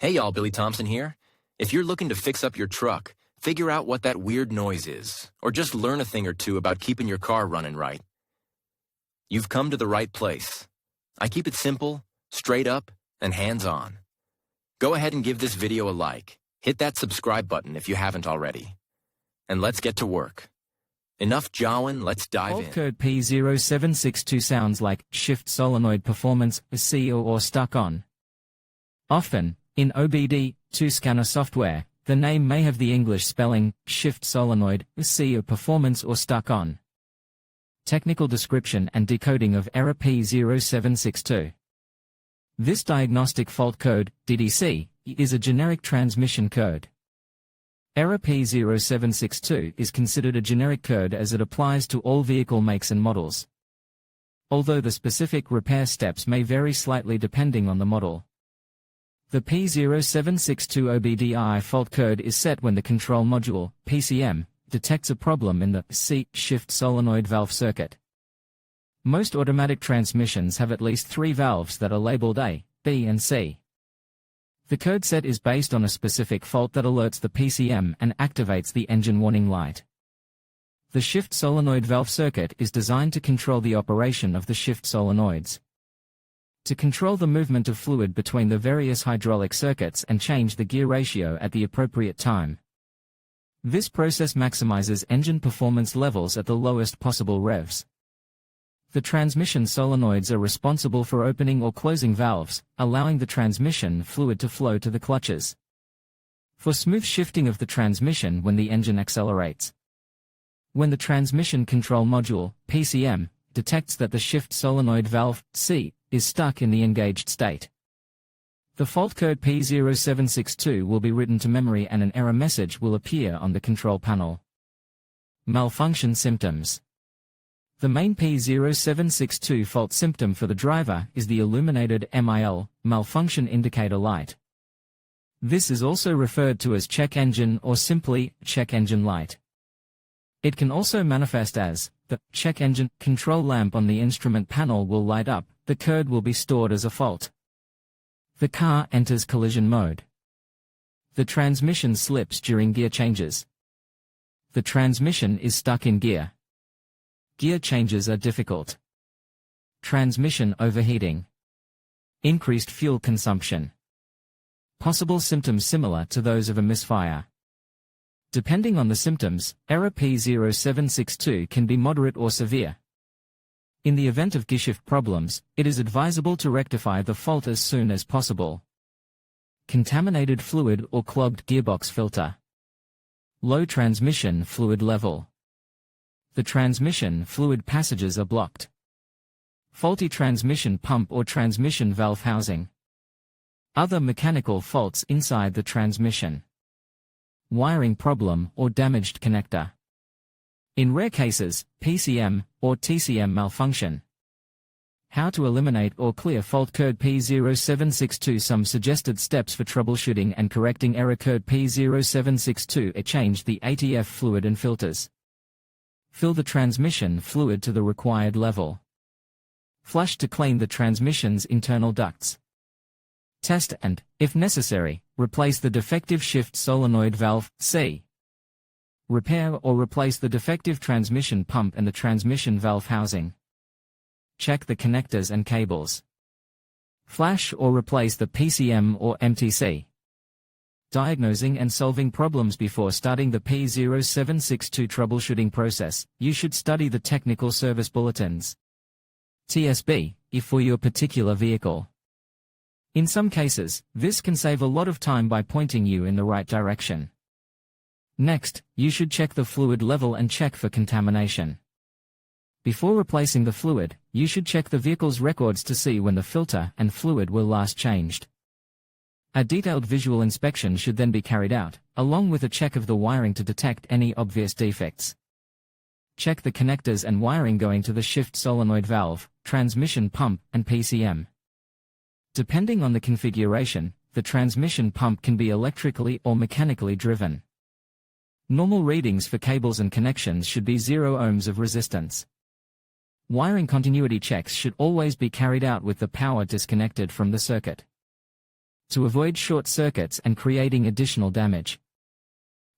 Hey y'all, Billy Thompson here. If you're looking to fix up your truck, figure out what that weird noise is, or just learn a thing or two about keeping your car running right, you've come to the right place. I keep it simple, straight up, and hands-on. Go ahead and give this video a like. Hit that subscribe button if you haven't already. And let's get to work. Enough jawing, let's dive in. Fault code P0762 sounds like shift solenoid performance, C or stuck on. Often, in OBD2 scanner software, the name may have the English spelling, shift solenoid, C or performance or stuck on. Technical description and decoding of error P0762. This diagnostic fault code, DDC, is a generic transmission code. Error P0762 is considered a generic code as it applies to all vehicle makes and models. Although the specific repair steps may vary slightly depending on the model. The P0762 OBDI fault code is set when the control module, PCM, detects a problem in the C shift solenoid valve circuit. Most automatic transmissions have at least 3 valves that are labeled A, B and C. The code set is based on a specific fault that alerts the PCM and activates the engine warning light. The shift solenoid valve circuit is designed to control the operation of the shift solenoids. To control the movement of fluid between the various hydraulic circuits and change the gear ratio at the appropriate time. This process maximizes engine performance levels at the lowest possible revs. The transmission solenoids are responsible for opening or closing valves, allowing the transmission fluid to flow to the clutches. For smooth shifting of the transmission when the engine accelerates. When the transmission control module, PCM, detects that the shift solenoid valve, C, is stuck in the engaged state. The fault code P0762 will be written to memory and an error message will appear on the control panel. Malfunction symptoms. The main P0762 fault symptom for the driver is the illuminated MIL, malfunction indicator light. This is also referred to as check engine or simply check engine light. It can also manifest as the check engine control lamp on the instrument panel will light up. The code will be stored as a fault. The car enters collision mode. The transmission slips during gear changes. The transmission is stuck in gear. Gear changes are difficult. Transmission overheating. Increased fuel consumption. Possible symptoms similar to those of a misfire. Depending on the symptoms, error P0762 can be moderate or severe. In the event of gearshift problems, it is advisable to rectify the fault as soon as possible. Contaminated fluid or clogged gearbox filter. Low transmission fluid level. The transmission fluid passages are blocked. Faulty transmission pump or transmission valve housing. Other mechanical faults inside the transmission. Wiring problem or damaged connector. In rare cases, PCM or TCM malfunction. How to eliminate or clear fault code P0762. Some suggested steps for troubleshooting and correcting error code P0762. Change the ATF fluid and filters. Fill the transmission fluid to the required level. Flush to clean the transmission's internal ducts. Test and, if necessary, replace the defective shift solenoid valve, C. Repair or replace the defective transmission pump and the transmission valve housing. Check the connectors and cables. Flash or replace the PCM or MTC. Diagnosing and solving problems. Before starting the P0762 troubleshooting process, you should study the technical service bulletins. TSB, if for your particular vehicle. In some cases, this can save a lot of time by pointing you in the right direction. Next, you should check the fluid level and check for contamination. Before replacing the fluid, you should check the vehicle's records to see when the filter and fluid were last changed. A detailed visual inspection should then be carried out, along with a check of the wiring to detect any obvious defects. Check the connectors and wiring going to the shift solenoid valve, transmission pump, and PCM. Depending on the configuration, the transmission pump can be electrically or mechanically driven. Normal readings for cables and connections should be 0 ohms of resistance. Wiring continuity checks should always be carried out with the power disconnected from the circuit. to avoid short circuits and creating additional damage.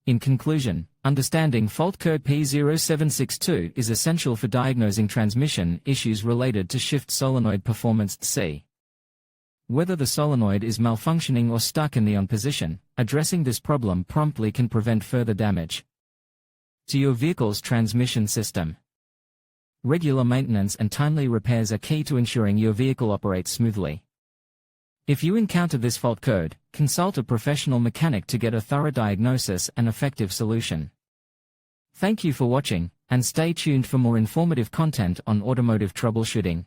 In conclusion, understanding fault code P0762 is essential for diagnosing transmission issues related to shift solenoid performance. C. Whether the solenoid is malfunctioning or stuck in the on position, addressing this problem promptly can prevent further damage to your vehicle's transmission system. Regular maintenance and timely repairs are key to ensuring your vehicle operates smoothly. If you encounter this fault code, consult a professional mechanic to get a thorough diagnosis and effective solution. Thank you for watching, and stay tuned for more informative content on automotive troubleshooting.